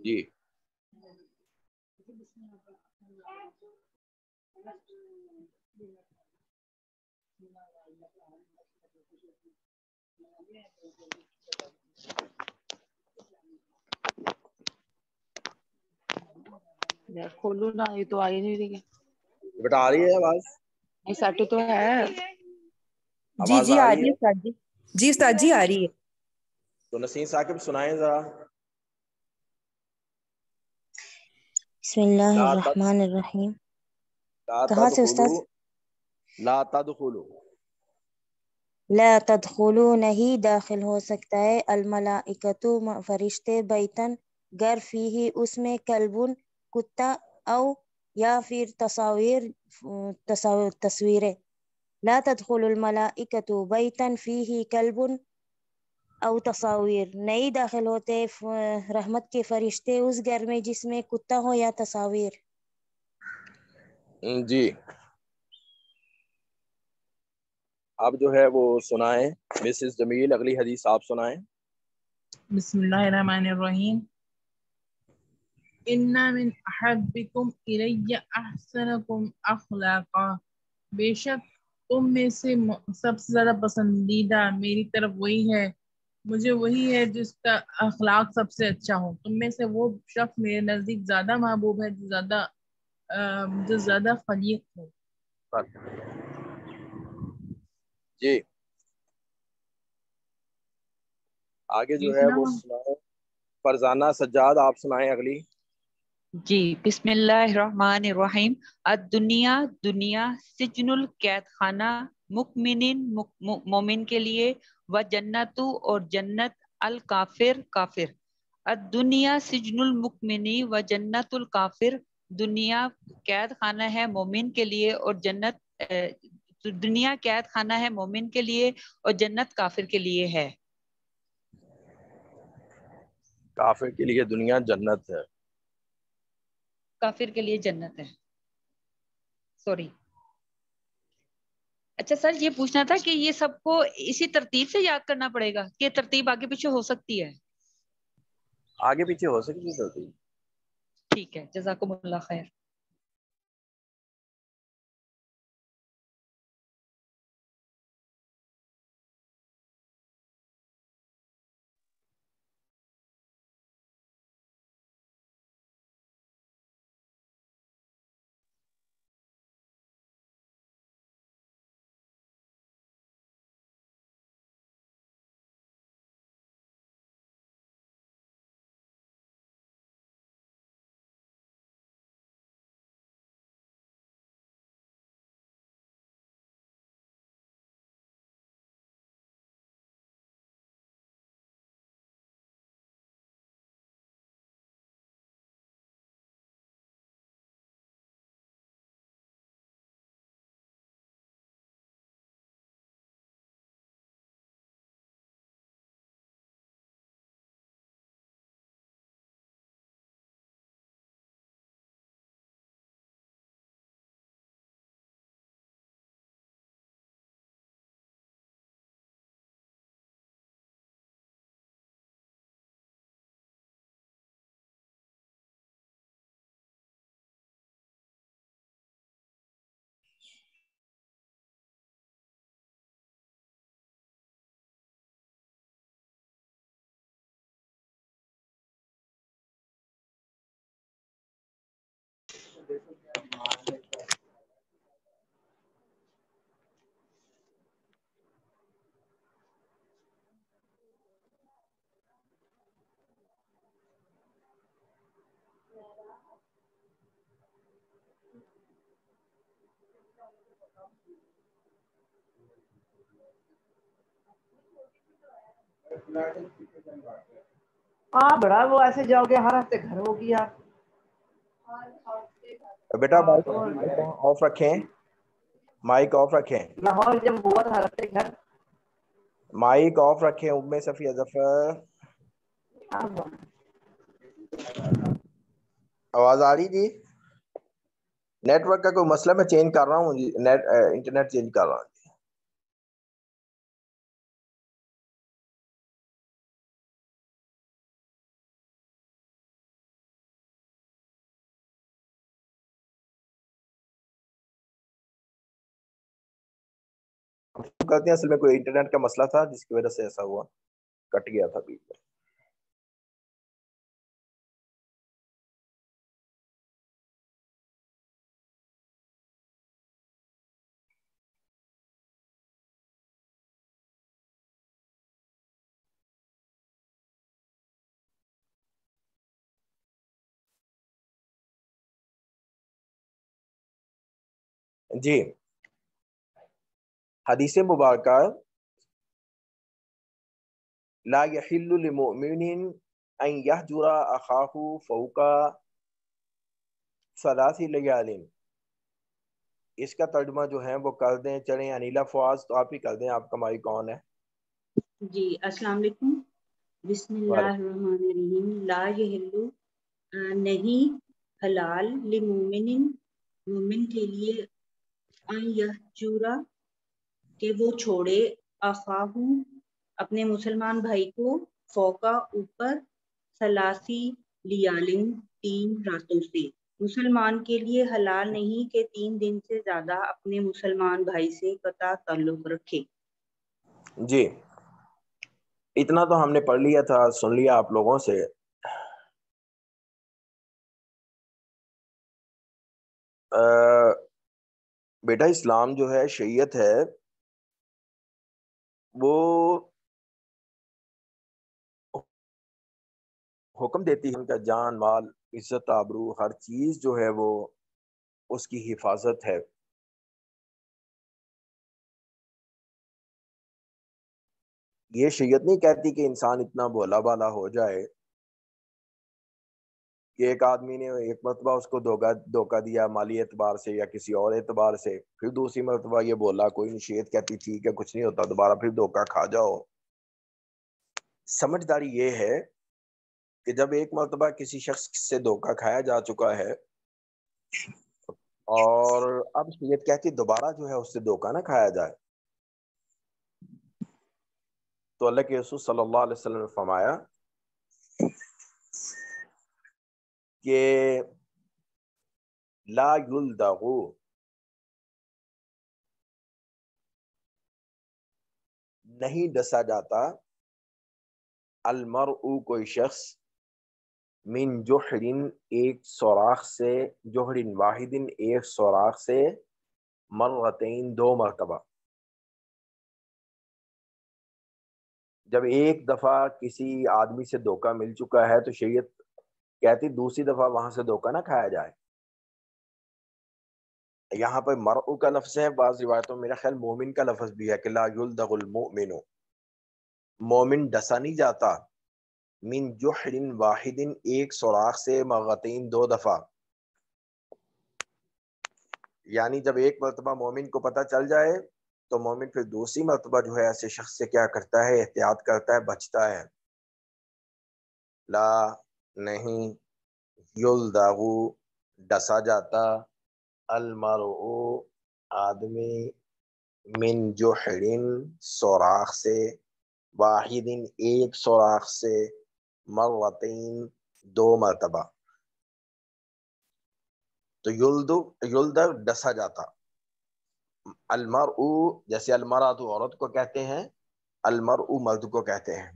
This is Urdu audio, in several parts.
جی کھولو نا، یہ تو آئی نہیں رہی ہے بیٹا آ رہی ہے آواز؟ یہ سیٹ تو ہے. جی آواز جی آ آ رہی رہی ہے ہے؟ استاد جی. جی استاد جی آ رہی ہے. تو نسیم ثاقب سنائیں ذرا. بسم اللہ لا الرحمن الرحیم. کہاں سے تدخلوا، استاد؟ لا تدخلوا. لا تدخلوا نہیں داخل ہو سکتا ہے الملائکۃ فرشتے بیتن گھر فیہ اس میں کلبن کتا او یا پھر تصویریں. لا تدخل الملائکۃ بیتن فیہ کلبن او تصاویر نہیں داخل ہوتے رحمت کے فرشتے اس گھر میں جس میں کتا ہو یا تصاویر. جی آپ جو ہے وہ سنائیں مسز جمیل، اگلی حدیث آپ سنائیں. بسم اللہ الرحمن الرحیم. ان من احبکم الی احسنکم اخلاقا، بے شک تم میں سے سب سے زیادہ پسندیدہ میری طرف وہی ہے، مجھے وہی ہے جس کا اخلاق سب سے اچھا ہو. تم میں سے وہ شخص میرے نزدیک زیادہ محبوب ہے جو زیادہ خلیق ہو. جی آگے جو یہ ہے سنا وہ سنائیں فرزانہ سجاد، آپ سنائیں اگلی. جی بسم اللہ الرحمن الرحیم. الدنیا دنیا سجن القید خانہ مؤمنین مومن کے لیے، و جنت اور جنت الکافر کافر. الدنیا سجن المؤمنی و جنت الکافر، دنیا قید خانہ ہے مومن کے لیے اور جنت دنیا قید خانہ ہے مومن کے لیے اور جنت کافر کے لیے ہے. کافر کے لیے دنیا جنت ہے. کافر کے لیے جنت ہے. سوری. اچھا سر یہ پوچھنا تھا کہ یہ سب کو اسی ترتیب سے یاد کرنا پڑے گا کہ ترتیب آگے پیچھے ہو سکتی ہے؟ آگے پیچھے ہو سکتی ہے. ٹھیک ہے، جزاکم اللہ خیر. ہاں بڑا وہ ایسے جاؤ گے ہر ہفتے گھر ہوگی آپ. بیٹا مائک آف رکھیں، مائک آف رکھیں، لاہور جب ہوا تھا ہر ہفتے گھر. مائک آف رکھیں. ام صفیہ ظفر آواز آ رہی تھی؟ نیٹ ورک کا کوئی مسئلہ، میں چینج کر رہا ہوں، انٹرنیٹ چینج کر رہا ہوں. کرتے ہیں، اصل میں کوئی انٹرنیٹ کا مسئلہ تھا جس کی وجہ سے ایسا ہوا، کٹ گیا تھا بیچ میں۔ جی حدیث مبارکہ لا يحل لمؤمن ان يهجر اخاه فوق ثلاث لیال، اس کا ترجمہ جو ہے وہ کر دیں چلیں انیلا فواز، تو آپ ہی کر دیں، آپ کا مائی کون ہے؟ جی السلام علیکم، بسم اللہ الرحمن الرحیم۔ لا یحل نہیں حلال لمومن مومن کے لیے ان یہجورا کہ وہ چھوڑے اخاہ اپنے مسلمان بھائی کو فوقا اوپر ثلاثی لیالن 3 راتوں سے۔ مسلمان کے لیے حلال نہیں کہ 3 دن سے زیادہ اپنے مسلمان بھائی سے قطع تعلق رکھے۔ جی اتنا تو ہم نے پڑھ لیا تھا، سن لیا آپ لوگوں سے۔ بیٹا اسلام جو ہے، شریعت ہے، وہ حکم دیتی ہے ان کا جان مال عزت آبرو ہر چیز جو ہے وہ اس کی حفاظت ہے۔ یہ شریعت نہیں کہتی کہ انسان اتنا بولا بالا ہو جائے کہ ایک آدمی نے ایک مرتبہ اس کو دھوکہ دیا مالی اعتبار سے یا کسی اور اعتبار سے، پھر دوسری مرتبہ یہ بولا، کوئی نہیں، شریعت کہتی ٹھیک ہے کچھ نہیں ہوتا، دوبارہ پھر دھوکہ کھا جاؤ۔ سمجھداری یہ ہے کہ جب ایک مرتبہ کسی شخص سے دھوکہ کھایا جا چکا ہے اور اب شریعت کہتی دوبارہ جو ہے اس سے دھوکہ نہ کھایا جائے، تو اللہ کے رسول صلی اللہ علیہ وسلم نے فرمایا کہ لا یلدغ، نہیں ڈسا جاتا، المرء کوئی شخص، من جحرن ایک سوراخ سے، جحرن واحدن ایک سوراخ سے، مرتین 2 مرتبہ۔ جب ایک دفعہ کسی آدمی سے دھوکہ مل چکا ہے تو شریعت کہتی دوسری دفعہ وہاں سے دھوکہ نہ کھایا جائے۔ یہاں پر مرء کا لفظ ہے، بعض روایتوں میں میرا خیال مومن کا لفظ بھی ہے کہ لا یلدغ المؤمن، مومن ڈسا نہیں جاتا، من جحر واحد ایک سوراخ سے، مرتین 2 دفعہ، یعنی جب ایک مرتبہ مومن کو پتہ چل جائے تو مومن پھر دوسری مرتبہ جو ہے ایسے شخص سے کیا کرتا ہے، احتیاط کرتا ہے، بچتا ہے۔ لا نہیں، یلدغ ڈسا جاتا، المرء آدمی، من جحر سوراخ سے، واحد ایک سوراخ سے، مرتین 2 مرتبہ۔ تو یلدغ ڈسا جاتا، المرء جیسے المرأۃ عورت کو کہتے ہیں، المرء مرد کو کہتے ہیں،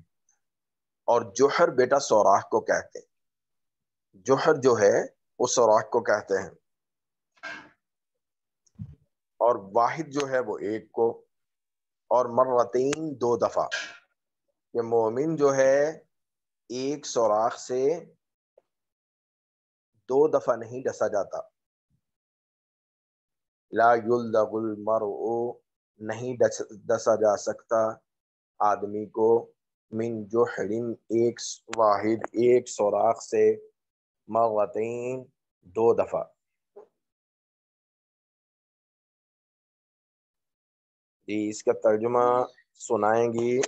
اور جوہر بیٹا سوراخ کو کہتے ہیں، جوہر جو ہے وہ سوراخ کو کہتے ہیں، اور واحد جو ہے وہ ایک کو، اور مرتین 2 دفعہ، کہ مومن جو ہے ایک سوراخ سے 2 دفعہ نہیں ڈسا جاتا۔ لا یلدغ المرء نہیں ڈسا جا سکتا آدمی کو، من جحر ایک واحد ایک سوراخ سے، مرتین 2 دفعہ۔ جی اس کا ترجمہ سنائیں گی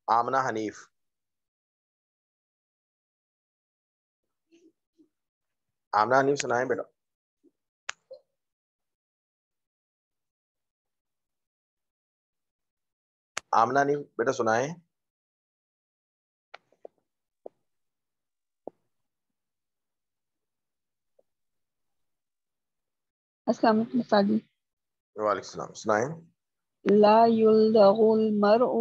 آمنہ حنیف۔ آمنہ حنیف سنائیں بیٹا۔ آمنہ حنیف بیٹا سنائیں۔ السلام علیکم استاد جی. وعلیکم السلام. سنائیں. لا یلدغ المرء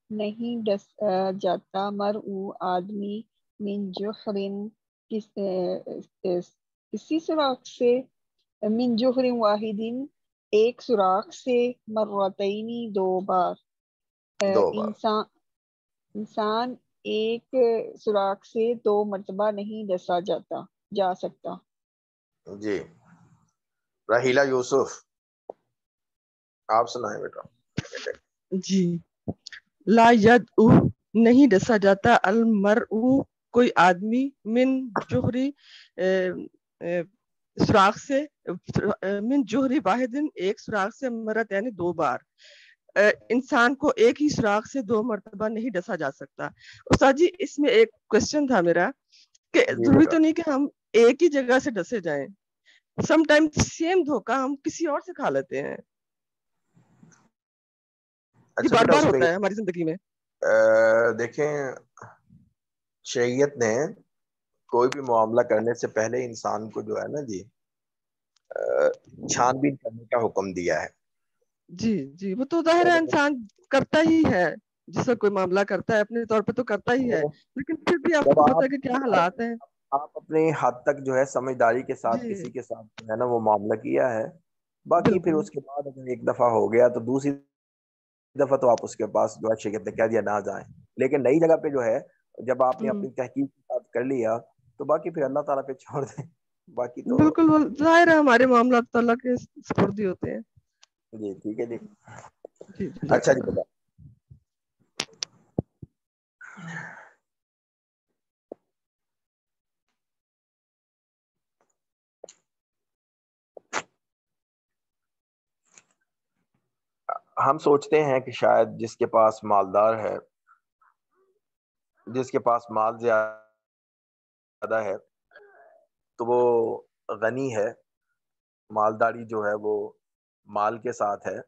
نہیں ڈسا جاتا مرء آدمی من جحر کسی سوراخ سے من جحر واحد ایک سوراخ سے مرتینی دو بار. دو بار. انسان ایک سوراخ سے 2 مرتبہ نہیں ڈسا جا سکتا. جی رحیلہ یوسف آپ سنائیں بیٹا. جی لا یدعو نہیں ڈسا جاتا المرء کوئی آدمی من جوہری سوراخ سے من جوہری واحد ایک سوراخ سے مرت یعنی 2 بار. انسان کو ایک ہی سوراخ سے 2 مرتبہ نہیں ڈسا جا سکتا. استاد جی اس میں ایک کوشچن تھا میرا کہ ضروری تو نہیں کہ ہم ایک ہی جگہ سے ڈسے جائیں. سم ٹائم سیم دھوکہ ہم کسی اور سے کھا لیتے ہیں. یہ بار بار ہوتا ہے ہماری زندگی میں. دیکھیں شریعت نے کوئی بھی معاملہ کرنے سے پہلے انسان کو جو ہے نا جی چھان بین کرنے کا حکم دیا ہے. جی جی وہ تو ظاہر ہے انسان کرتا ہی ہے جس سے کوئی معاملہ کرتا ہے اپنے طور پہ تو کرتا ہی ہے لیکن پھر بھی آپ کو پتہ ہے کہ کیا حالات ہیں. آپ اپنے حد تک جو ہے سمجھداری کے ساتھ کسی کے ساتھ جو ہے نا وہ معاملہ کیا ہے. باقی پھر اس کے بعد اگر ایک دفعہ ہو گیا تو دوسری دفعہ تو آپ اس کے پاس جو ہے شریعت نے کہہ دیا نہ جائیں. لیکن نئی جگہ پہ جو ہے جب آپ نے اپنی تحقیق کے ساتھ کر لیا تو باقی پھر اللہ تعالیٰ پہ چھوڑ دیں. باقی تو بالکل ظاہر ہے ہمارے معاملات تو اللہ کے سپرد ہی ہوتے ہیں. جی ٹھیک ہے جی. جی اچھا جی بتا. ہم سوچتے ہیں کہ شاید جس کے پاس مالدار ہے جس کے پاس مال زیادہ ہے تو وہ غنی ہے. مالداری جو ہے وہ مال کے ساتھ ہے.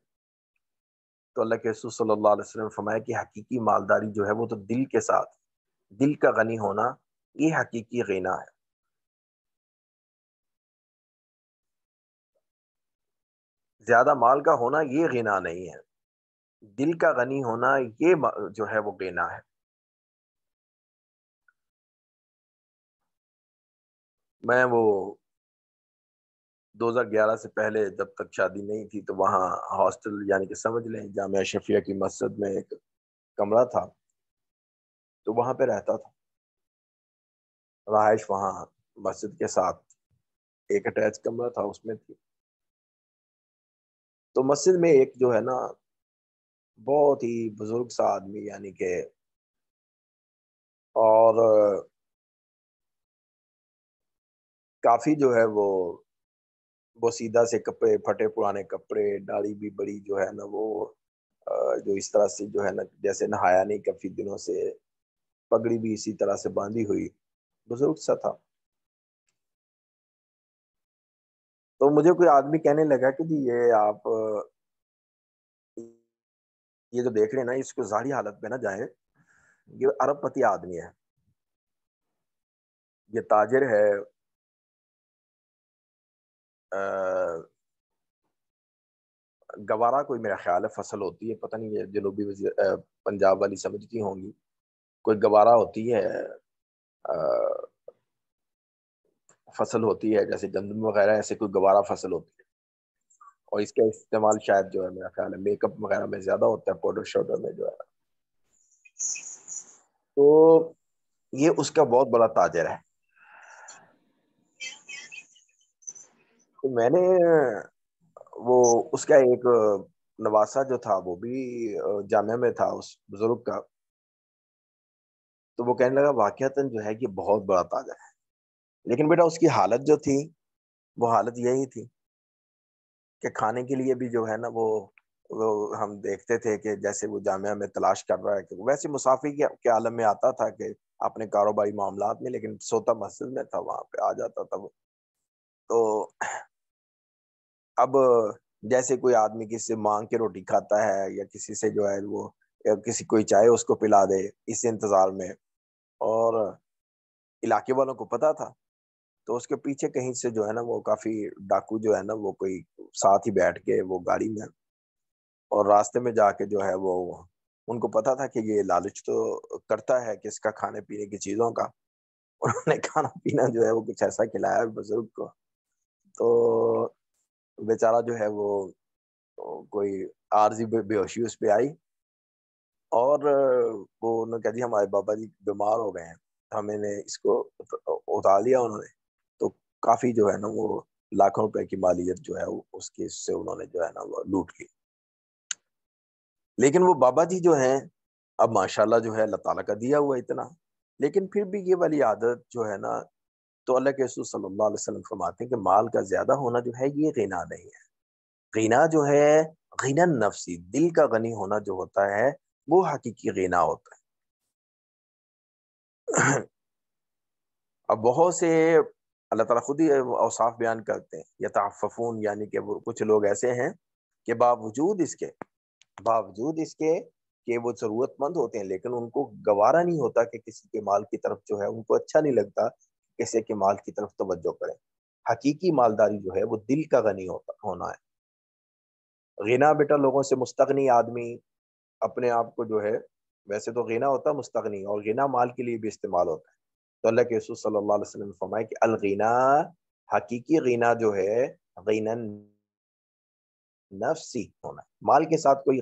تو اللہ کے رسول صلی اللہ علیہ وسلم نے فرمایا کہ حقیقی مالداری جو ہے وہ تو دل کے ساتھ, دل کا غنی ہونا یہ حقیقی غنا ہے. زیادہ مال کا ہونا یہ غنا نہیں ہے, دل کا غنی ہونا یہ جو ہے وہ غنا ہے. میں وہ 2011 سے پہلے جب تک شادی نہیں تھی تو وہاں ہاسٹل یعنی کہ سمجھ لیں جامعہ اشرفیہ کی مسجد میں ایک کمرہ تھا تو وہاں پہ رہتا تھا. رہائش وہاں مسجد کے ساتھ ایک اٹیچ کمرہ تھا اس میں تھی. تو مسجد میں ایک جو ہے نا بہت ہی بزرگ سا آدمی یعنی کہ اور کافی جو ہے وہ سیدھا سے کپڑے, پھٹے پرانے کپڑے, داڑھی بھی بڑی جو ہے نا وہ جو اس طرح سے جو ہے نا جیسے نہایا نہیں کافی دنوں سے, پگڑی بھی اسی طرح سے باندھی ہوئی, بزرگ سا تھا. تو مجھے کوئی آدمی کہنے لگا کہ جی یہ آپ یہ جو دیکھ رہے ہیں نا اس کو ظاہری حالت میں نہ جائیں, یہ ارب پتی آدمی ہے, یہ تاجر ہے, گوارا کوئی میرا خیال ہے فصل ہوتی ہے, پتہ نہیں یہ جنوبی پنجاب والی سمجھتی ہوں گی, کوئی گوارا ہوتی ہے فصل ہوتی ہے جیسے گندم وغیرہ, ایسے کوئی گوارا فصل ہوتی ہے. اور اس کا استعمال شاید جو ہے میرا خیال ہے میک اپ وغیرہ میں زیادہ ہوتا ہے, پاؤڈر شاؤڈر میں جو ہے. تو یہ اس کا بہت بڑا تاجر ہے. تو میں نے وہ اس کا ایک نواسا جو تھا وہ بھی جامعہ میں تھا اس بزرگ کا, تو وہ کہنے لگا واقعتاً جو ہے کہ بہت بڑا تاجر ہے, لیکن بیٹا اس کی حالت جو تھی وہ حالت یہی تھی کہ کھانے کے لیے بھی جو ہے نا وہ ہم دیکھتے تھے کہ جیسے وہ جامعہ میں تلاش کر رہا ہے کہ ویسے مسافر کے عالم میں آتا تھا کہ اپنے کاروباری معاملات میں, لیکن سوتا مسجد میں تھا, وہاں پہ آ جاتا تھا وہ. تو اب جیسے کوئی آدمی کسی سے مانگ کے روٹی کھاتا ہے یا کسی سے جو ہے وہ کسی کوئی چائے اس کو پلا دے اس انتظار میں, اور علاقے والوں کو پتا تھا تو اس کے پیچھے کہیں سے جو ہے نا وہ کافی ڈاکو جو ہے نا وہ کوئی ساتھ ہی بیٹھ کے وہ گاڑی میں، اور راستے میں جا کے جو ہے وہ ان کو پتا تھا کہ یہ لالچ تو کرتا ہے کہ اس کا کھانے پینے کی چیزوں کا، انہوں نے کھانا پینا جو ہے وہ کچھ ایسا کھلایا بزرگ کو، تو بیچارہ جو ہے وہ کوئی عارضی بے ہوشی اس پہ آئی، اور وہ انہوں نے کہا جی ہمارے بابا جی بیمار ہو گئے ہیں، ہمیں نے اس کو اتار لیا انہوں نے، تو کافی جو ہے نا وہ لاکھوں روپے کی مالیت جو ہے اس کی سے انہوں نے جو ہے نا وہ لوٹ لی۔ لیکن وہ بابا جی جو ہیں اب ماشاءاللہ جو ہے اللہ تعالیٰ کا دیا ہوا اتنا، لیکن پھر بھی یہ والی عادت جو ہے نا، تو اللہ کے رسول صلی اللہ علیہ وسلم فرماتے ہیں کہ مال کا زیادہ ہونا جو ہے یہ غنا نہیں ہے، غنا جو ہے غنا نفسی، دل کا غنی ہونا جو ہوتا ہے وہ حقیقی غنا ہوتا ہے۔ اب بہت سے اللہ تعالیٰ خود ہی اوصاف بیان کرتے ہیں، یتعففون، یعنی کہ وہ کچھ لوگ ایسے ہیں کہ باوجود اس کے کہ وہ ضرورت مند ہوتے ہیں، لیکن ان کو گوارا نہیں ہوتا کہ کسی کے مال کی طرف جو ہے ان کو اچھا نہیں لگتا کسی کے مال کی طرف توجہ کریں۔ حقیقی مالداری جو ہے وہ دل کا غنی ہونا ہے۔ غنا بیٹا لوگوں سے مستغنی آدمی اپنے آپ کو جو ہے، ویسے تو غنا ہوتا ہے مستغنی، اور غنا مال کے لیے بھی استعمال ہوتا ہے، تو اللہ کے رسول صلی اللہ علیہ وسلم نے فرمایا کہ الغنا، حقیقی غنا جو ہے غنا نفسی ہونا ہے۔ مال کے ساتھ کوئی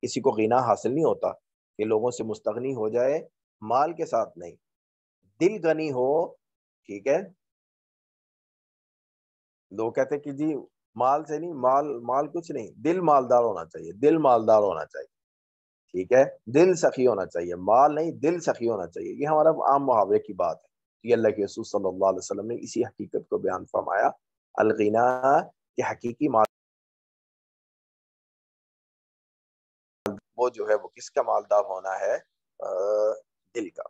کسی کو غنا حاصل نہیں ہوتا کہ لوگوں سے مستغنی ہو جائے، مال کے ساتھ نہیں، دل غنی ہو، ٹھیک ہے۔ لوگ کہتے ہیں کہ جی مال سے نہیں، مال کچھ نہیں، دل مالدار ہونا چاہیے، دل مالدار ہونا چاہیے، ٹھیک ہے، دل سخی ہونا چاہیے، مال نہیں دل سخی ہونا چاہیے، یہ ہمارا عام محاورے کی بات ہے۔ یہ اللہ کے رسول صلی اللہ علیہ وسلم نے اسی حقیقت کو بیان فرمایا، الغنا، کہ حقیقی مال وہ جو ہے وہ کس کا مالدار ہونا ہے، دل کا۔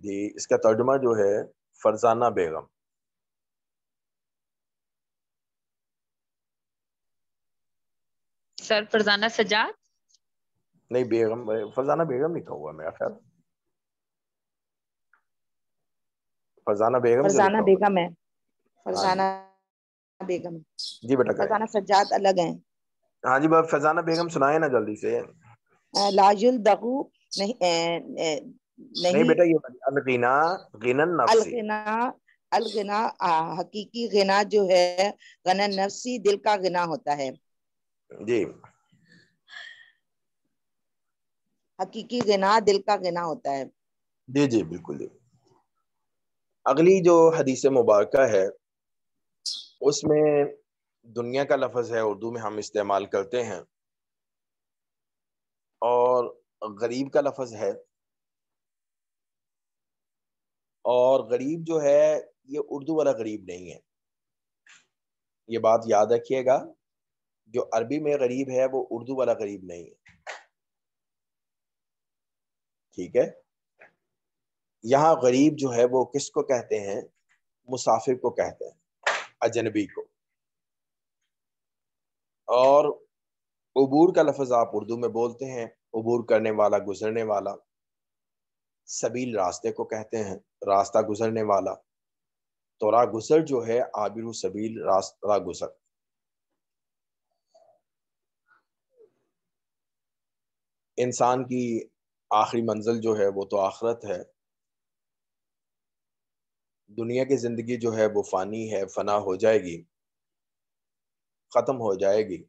جی اس کا ترجمہ جو ہے فرزانہ بیگم۔ سر فرزانہ سجاد؟ نہیں بیگم، فرزانہ بیگم لکھا ہوا میرا خیال، فرزانہ بیگم جو فرزانہ لکھا ہوا۔ بیگم ہے، ہاں فرزانہ جی بیگم، جی بیٹا کریں۔ فرزانہ سجاد الگ ہیں۔ ہاں جی فرزانہ بیگم سنائے نا جلدی سے۔ لا یلدغو، نہیں بیٹا یہ الغنا، غنا نفسی، الغنا حقیقی غنا جو ہے غنا نفسی، دل کا غنا ہوتا ہے۔ جی حقیقی غنا دل کا غنا ہوتا ہے۔ جی جی بالکل جی۔ اگلی جو حدیث مبارکہ ہے اس میں دنیا کا لفظ ہے، اردو میں ہم استعمال کرتے ہیں، اور غریب کا لفظ ہے، اور غریب جو ہے یہ اردو والا غریب نہیں ہے، یہ بات یاد رکھیے گا، جو عربی میں غریب ہے وہ اردو والا غریب نہیں ہے، ٹھیک ہے۔ یہاں غریب جو ہے وہ کس کو کہتے ہیں؟ مسافر کو کہتے ہیں، اجنبی کو۔ اور عبور کا لفظ آپ اردو میں بولتے ہیں، عبور کرنے والا، گزرنے والا۔ سبیل راستے کو کہتے ہیں، راستہ گزرنے والا، تو راہ گزر جو ہے عابر السبیل، راہ گزر۔ انسان کی آخری منزل جو ہے وہ تو آخرت ہے، دنیا کی زندگی جو ہے وہ فانی ہے، فنا ہو جائے گی، ختم ہو جائے گی،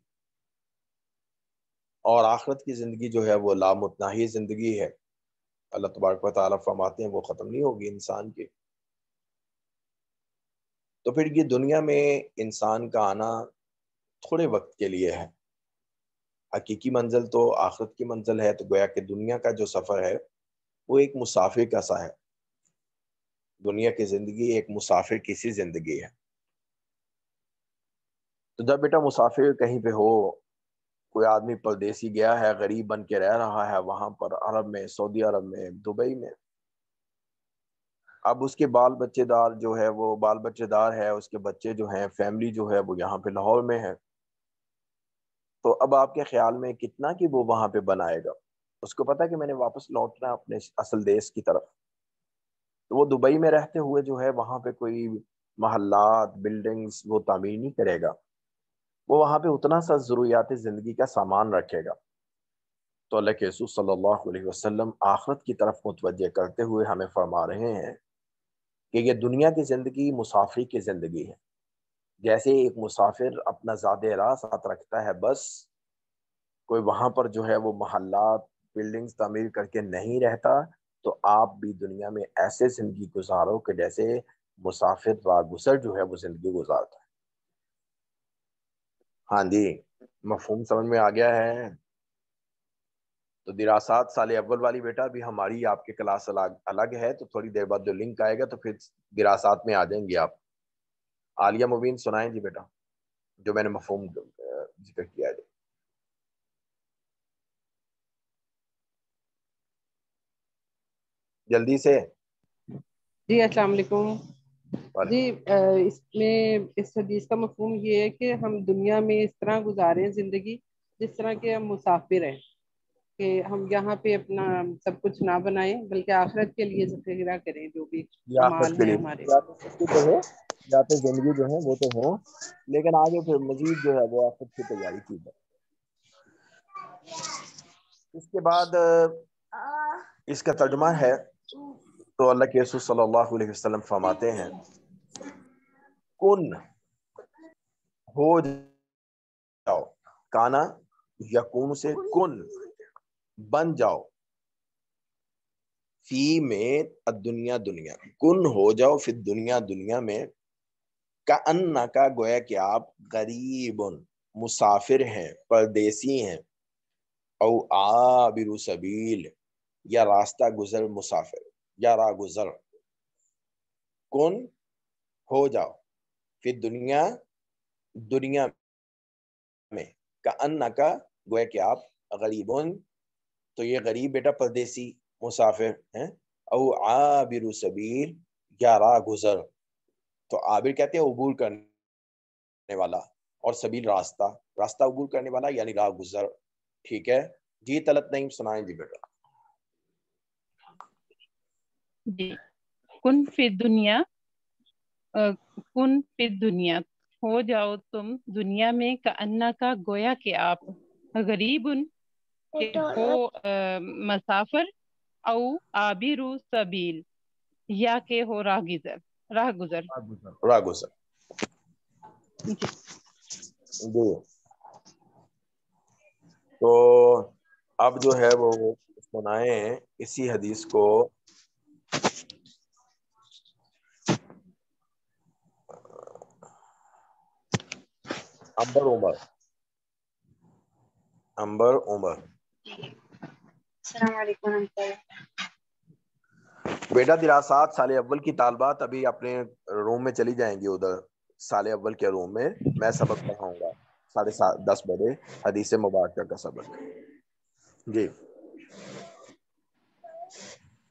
اور آخرت کی زندگی جو ہے وہ لامتناہی زندگی ہے، اللہ تبارک و تعالیٰ فرماتے ہیں وہ ختم نہیں ہوگی انسان کی۔ تو پھر یہ دنیا میں انسان کا آنا تھوڑے وقت کے لیے ہے، حقیقی منزل تو آخرت کی منزل ہے، تو گویا کہ دنیا کا جو سفر ہے وہ ایک مسافر کا سا ہے، دنیا کی زندگی ایک مسافر کی سی زندگی ہے۔ تو جب بیٹا مسافر کہیں پہ ہو، کوئی آدمی پردیسی گیا ہے، غریب بن کے رہ رہا ہے وہاں پر عرب میں، سعودی عرب میں، دبئی میں، اب اس کے بال بچے دار جو ہے وہ بال بچے دار ہے، اس کے بچے جو ہیں، فیملی جو ہے وہ یہاں پہ لاہور میں ہے، تو اب آپ کے خیال میں کتنا کہ وہ وہاں پہ بنائے گا؟ اس کو پتا کہ میں نے واپس لوٹنا اپنے اصل دیش کی طرف، تو وہ دبئی میں رہتے ہوئے جو ہے وہاں پہ کوئی محلات بلڈنگز وہ تعمیر نہیں کرے گا، وہ وہاں پہ اتنا سا ضروریات زندگی کا سامان رکھے گا۔ تو اللہ کے رسول صلی اللہ علیہ وسلم آخرت کی طرف متوجہ کرتے ہوئے ہمیں فرما رہے ہیں کہ یہ دنیا کی زندگی مسافری کی زندگی ہے۔ جیسے ایک مسافر اپنا زاد راہ ساتھ رکھتا ہے، بس کوئی وہاں پر جو ہے وہ محلات بلڈنگز تعمیر کر کے نہیں رہتا، تو آپ بھی دنیا میں ایسے زندگی گزارو کہ جیسے مسافر راہ گزر جو ہے وہ زندگی گزارتا ہے۔ ہاں جی، مفہوم سمجھ میں آ گیا ہے؟ تو دراسات سال اول والی بیٹا بھی ہماری آپ کے کلاس الگ ہے، تو تھوڑی دیر بعد جو لنک آئے گا تو پھر دراسات میں آ جائیں گے آپ۔ عالیہ مبین سنائیں جی بیٹا جو میں نے مفہوم ذکر کیا ہے۔ جلدی سے۔ جی السلام علیکم۔ جی اس میں اس حدیث کا مفہوم یہ ہے کہ ہم دنیا میں اس طرح گزاریں زندگی جس طرح کہ ہم مسافر ہیں، کہ ہم یہاں پہ اپنا سب کچھ نہ بنائیں بلکہ آخرت کے لیے ذخیرہ کریں جو بھی اعمال ہیں ہمارے۔ یا تو زندگی جو ہے وہ تو ہو، لیکن آگے پھر مزید جو ہے وہ آخرت کی تیاری کی جائے۔ اس کے بعد اس کا ترجمہ ہے تو اللہ کے رسول صلی اللہ علیہ وسلم فرماتے ہیں کن ہو جاؤ، کانا یکون سے کن بن جاؤ، فی میں الدنیا دنیا، کن ہو جاؤ فی الدنیا دنیا میں، کأنہ کا گویا کہ آپ غریب مسافر ہیں، پردیسی ہیں، او عابر سبیل یا راستہ گزر مسافر یا راہ گزر، کن ہو جاؤ فی دنیا دنیا میں، کأنہ کا گویا کہ آپ غریبون، تو یہ غریب بیٹا پردیسی مسافر ہیں، او عابر سبیل یا راہ گزر، تو عابر کہتے ہیں عبور کرنے والا، اور سبیل راستہ، راستہ عبور کرنے والا یعنی راہ گزر۔ ٹھیک ہے جی، طلت نعیم سنائیں جی بیٹا۔ جی، کن فی دنیا، کن فی دنیا ہو جاؤ تم دنیا میں، کأنہ کا گویا کہ آپ غریب کہ ہو مسافر، او عابر سبیل یا کہ ہو راہ گزر۔ راہ گزر جی۔ تو اب جو ہے وہ سنائیں اسی حدیث کو امبر عمر۔ السلام علیکم ورحمۃ اللہ۔ بیٹا دراسات سال اول کی طالبات ابھی اپنے روم میں چلی جائیں گی، ادھر سال اول کے روم میں میں سبق پڑھاؤں گا 10:30 بجے حدیث مبارکہ کا سبق۔ جی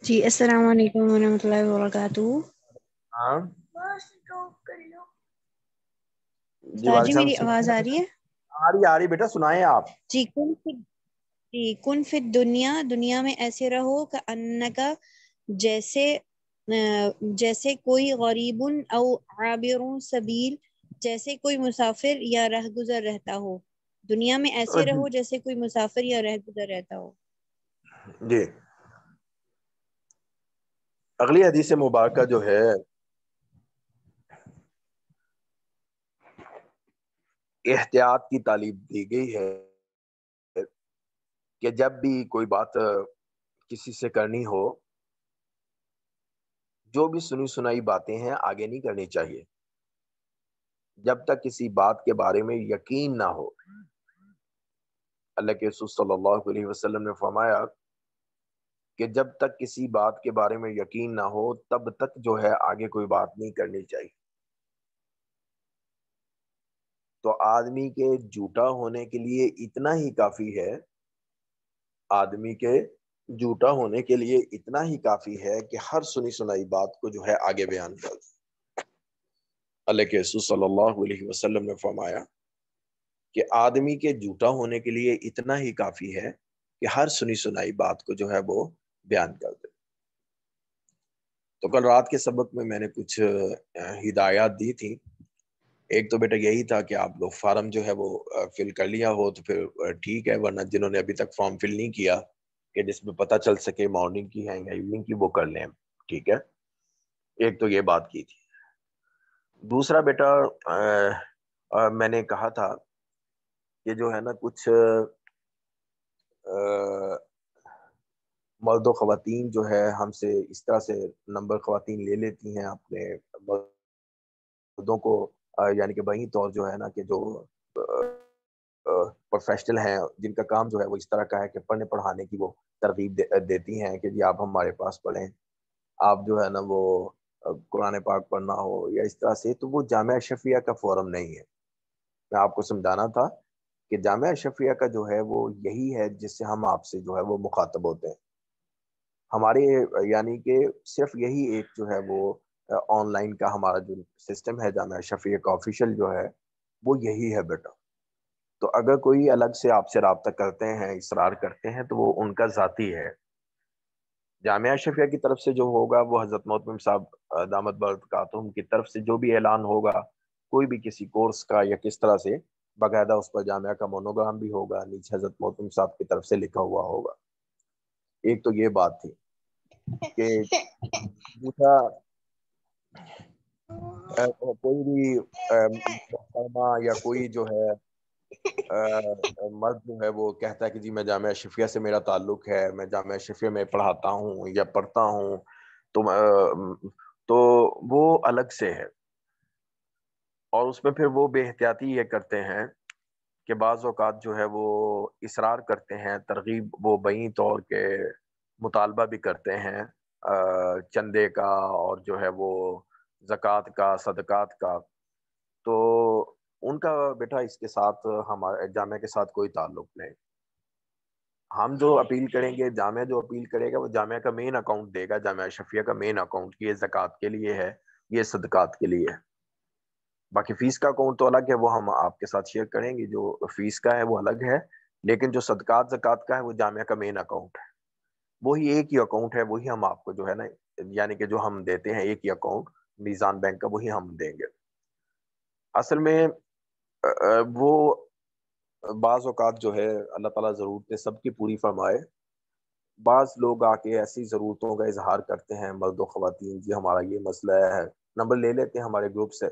جی السلام علیکم ورحمۃ اللہ وبرکاتہ۔ ہاں جی میری آواز آ رہی ہے؟ آ رہی بیٹا، سنائیں آپ۔ جی کن فی دنیا، دنیا میں ایسے رہو کہ انکا جیسے کوئی غریب او عابر سبیل، جیسے کوئی مسافر یا راہ گزر رہتا ہو، دنیا میں ایسے رہو جیسے کوئی مسافر یا راہ گزر رہتا ہو۔ جی اگلی حدیث مبارکہ جو ہے احتیاط کی تعلیم دی گئی ہے کہ جب بھی کوئی بات کسی سے کرنی ہو، جو بھی سنی سنائی باتیں ہیں آگے نہیں کرنی چاہیے جب تک کسی بات کے بارے میں یقین نہ ہو۔ اللہ کے رسول صلی اللہ علیہ وسلم نے فرمایا کہ جب تک کسی بات کے بارے میں یقین نہ ہو تب تک جو ہے آگے کوئی بات نہیں کرنی چاہیے۔ تو آدمی کے جھوٹا ہونے کے لیے اتنا ہی کافی ہے، آدمی کے جھوٹا ہونے کے لیے اتنا ہی کافی ہے کہ ہر سنی سنائی بات کو جو ہے آگے بیان کر دے۔ اللہ کے رسول صلی اللہ علیہ وسلم نے فرمایا کہ آدمی کے جھوٹا ہونے کے لیے اتنا ہی کافی ہے کہ ہر سنی سنائی بات کو جو ہے وہ بیان کر دے۔ تو کل رات کے سبق میں میں نے کچھ ہدایات دی تھی. ایک تو بیٹا یہی تھا کہ آپ لوگ فارم جو ہے وہ فل کر لیا ہو تو پھر ٹھیک ہے، ورنہ جنہوں نے ابھی تک فارم فل نہیں کیا کہ جس میں پتہ چل سکے مارننگ کی ہے یا ایوننگ کی، وہ کر لیں. ٹھیک ہے، ایک تو یہ بات کی تھی. دوسرا بیٹا میں نے کہا تھا کہ جو ہے نا کچھ مرد و خواتین جو ہے ہم سے اس طرح سے نمبر خواتین لے لیتی ہیں اپنے مردوں کو، یعنی کہ وہیں طور جو ہے نا کہ جو پروفیشنل ہیں جن کا کام جو ہے وہ اس طرح کا ہے کہ پڑھنے پڑھانے کی وہ ترغیب دیتی ہیں کہ جی آپ ہمارے پاس پڑھیں، آپ جو ہے نا وہ قرآن پاک پڑھنا ہو یا اس طرح سے. تو وہ جامعہ اشرفیہ کا فورم نہیں ہے. میں آپ کو سمجھانا تھا کہ جامعہ اشرفیہ کا جو ہے وہ یہی ہے جس سے ہم آپ سے جو ہے وہ مخاطب ہوتے ہیں. ہمارے یعنی کہ صرف یہی ایک جو ہے وہ آن لائن کا ہمارا جو سسٹم ہے جامعہ اشرفیہ کا آفیشیل جو ہے وہ یہی ہے بیٹا. تو اگر کوئی الگ سے آپ سے رابطہ کرتے ہیں، اصرار کرتے ہیں، تو وہ ان کا ذاتی ہے. جامعہ اشرفیہ کی طرف سے جو ہوگا وہ حضرت محتمم صاحب دامت برکاتہم کی طرف سے جو بھی اعلان ہوگا کوئی بھی کسی کورس کا یا کس طرح سے، باقاعدہ اس پر جامعہ کا مونوگرام بھی ہوگا، نیچے حضرت محتمم صاحب کی طرف سے لکھا ہوا ہوگا. ایک تو یہ بات تھی. کہ دوسرا کوئی بھی محترمہ یا کوئی جو ہے مرد جو ہے وہ کہتا ہے کہ جی میں جامعہ اشرفیہ سے میرا تعلق ہے، میں جامعہ اشرفیہ میں پڑھاتا ہوں یا پڑھتا ہوں، تو وہ الگ سے ہے. اور اس میں پھر وہ بے احتیاطی یہ کرتے ہیں کہ بعض اوقات جو ہے وہ اصرار کرتے ہیں، ترغیب وہ بہین طور کے مطالبہ بھی کرتے ہیں چندے کا اور جو ہے وہ زکوٰۃ کا، صدقات کا. تو ان کا بیٹا اس کے ساتھ ہمارے جامعہ کے ساتھ کوئی تعلق نہیں. ہم جو اپیل کریں گے، جامعہ جو اپیل کرے گا وہ جامعہ کا مین اکاؤنٹ دے گا، جامعہ اشرفیہ کا مین اکاؤنٹ، یہ زکوٰۃ کے لیے ہے، یہ صدقات کے لیے ہے. باقی فیس کا اکاؤنٹ تو الگ ہے، وہ ہم آپ کے ساتھ شیئر کریں گے. جو فیس کا ہے وہ الگ ہے، لیکن جو صدقات زکوٰۃ کا ہے وہ جامعہ کا مین اکاؤنٹ ہے. وہی ایک ہی اکاؤنٹ ہے، وہی ہم آپ کو جو ہے نا یعنی کہ جو ہم دیتے ہیں ایک ہی اکاؤنٹ میزان بینک کا، وہی ہم دیں گے. اصل میں وہ بعض اوقات جو ہے اللہ تعالیٰ ضرورتیں سب کی پوری فرمائے. بعض لوگ آ کے ایسی ضرورتوں کا اظہار کرتے ہیں مرد و خواتین، جی ہمارا یہ مسئلہ ہے، نمبر لے لیتے ہیں ہمارے گروپ سے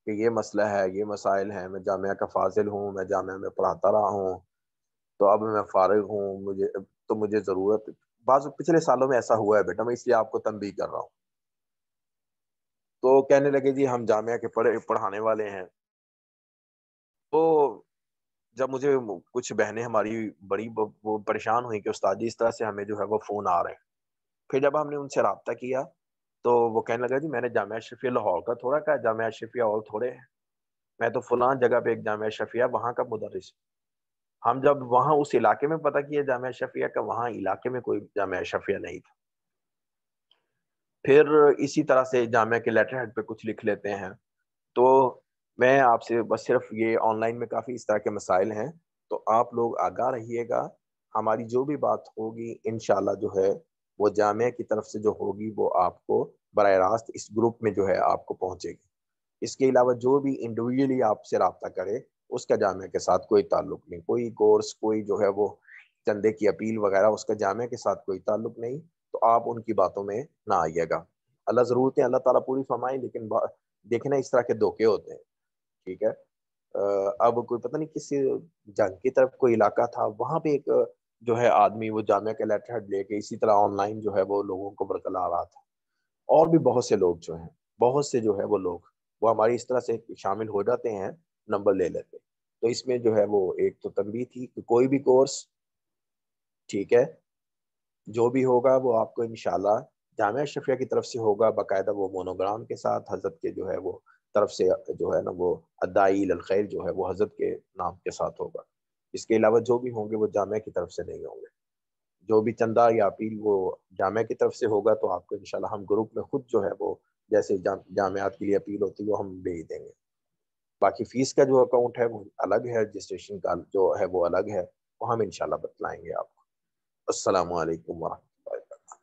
کہ یہ مسئلہ ہے، یہ مسائل ہیں، میں جامعہ کا فاضل ہوں، میں جامعہ میں پڑھاتا رہا ہوں، تو اب میں فارغ ہوں، مجھے ضرورت. بعض پچھلے سالوں میں ایسا ہوا ہے بیٹا، میں اس لیے آپ کو تنبیہ کر رہا ہوں. تو کہنے لگے جی ہم جامعہ کے پڑھانے والے ہیں. تو جب مجھے کچھ بہنیں ہماری بڑی وہ پریشان ہوئی کہ استاد جی اس طرح سے ہمیں جو ہے وہ فون آ رہے ہیں. پھر جب ہم نے ان سے رابطہ کیا تو وہ کہنے لگا جی میں نے جامعہ اشرفیہ لاہور کا تھوڑا کہا، جامعہ اشرفیہ اور تھوڑے ہیں، میں تو فلاں جگہ پہ ایک جامعہ اشرفیہ وہاں کا مدرس. ہم جب وہاں اس علاقے میں پتہ کیا جامعہ اشرفیہ کا، وہاں علاقے میں کوئی جامعہ اشرفیہ نہیں تھا. پھر اسی طرح سے جامعہ کے لیٹر ہیڈ پہ کچھ لکھ لیتے ہیں. تو میں آپ سے بس صرف یہ آن لائن میں کافی اس طرح کے مسائل ہیں، تو آپ لوگ آگاہ رہیے گا. ہماری جو بھی بات ہوگی انشاءاللہ جو ہے وہ جامعہ کی طرف سے جو ہوگی وہ آپ کو براہ راست اس گروپ میں جو ہے آپ کو پہنچے گی. اس کے علاوہ جو بھی انڈیویجولی آپ سے رابطہ کرے اس کا جامعہ کے ساتھ کوئی تعلق نہیں. کوئی کورس، کوئی جو ہے وہ چندے کی اپیل وغیرہ، اس کا جامعہ کے ساتھ کوئی تعلق نہیں. تو آپ ان کی باتوں میں نہ آئیے گا. اللہ ضرورتیں اللہ تعالیٰ پوری فرمائے، لیکن دیکھنا اس طرح کے دھوکے ہوتے ہیں. ٹھیک ہے، اب کوئی پتہ نہیں کسی جنگ کی طرف کوئی علاقہ تھا، وہاں پہ ایک جو ہے آدمی وہ جامعہ کا لیٹر ہیڈ لے کے اسی طرح آن لائن جو ہے وہ لوگوں کو برکلا رہا تھا. اور بھی بہت سے لوگ جو ہیں، بہت سے جو ہے وہ لوگ وہ ہماری اس طرح سے شامل ہو جاتے ہیں، نمبر لے لیتے. تو اس میں جو ہے وہ ایک تو تنبیہ تھی کہ کوئی بھی کورس ٹھیک ہے جو بھی ہوگا وہ آپ کو انشاءاللہ جامعہ اشرفیہ کی طرف سے ہوگا، باقاعدہ وہ مونوگرام کے ساتھ حضرت کے جو ہے وہ طرف سے جو ہے نا وہ ادائی الخیر جو ہے وہ حضرت کے نام کے ساتھ ہوگا. اس کے علاوہ جو بھی ہوں گے وہ جامعہ کی طرف سے نہیں ہوں گے. جو بھی چندہ یا اپیل وہ جامعہ کی طرف سے ہوگا تو آپ کو انشاءاللہ ہم گروپ میں خود جو ہے وہ جیسے جامعات کے لیے اپیل ہوتی ہے وہ ہم بھیج دیں گے. باقی فیس کا جو اکاؤنٹ ہے وہ الگ ہے، رجسٹریشن کا جو ہے وہ الگ ہے، وہ ہم انشاءاللہ بتلائیں گے آپ کو. السلام علیکم ورحمۃ اللہ وبرکاتہ.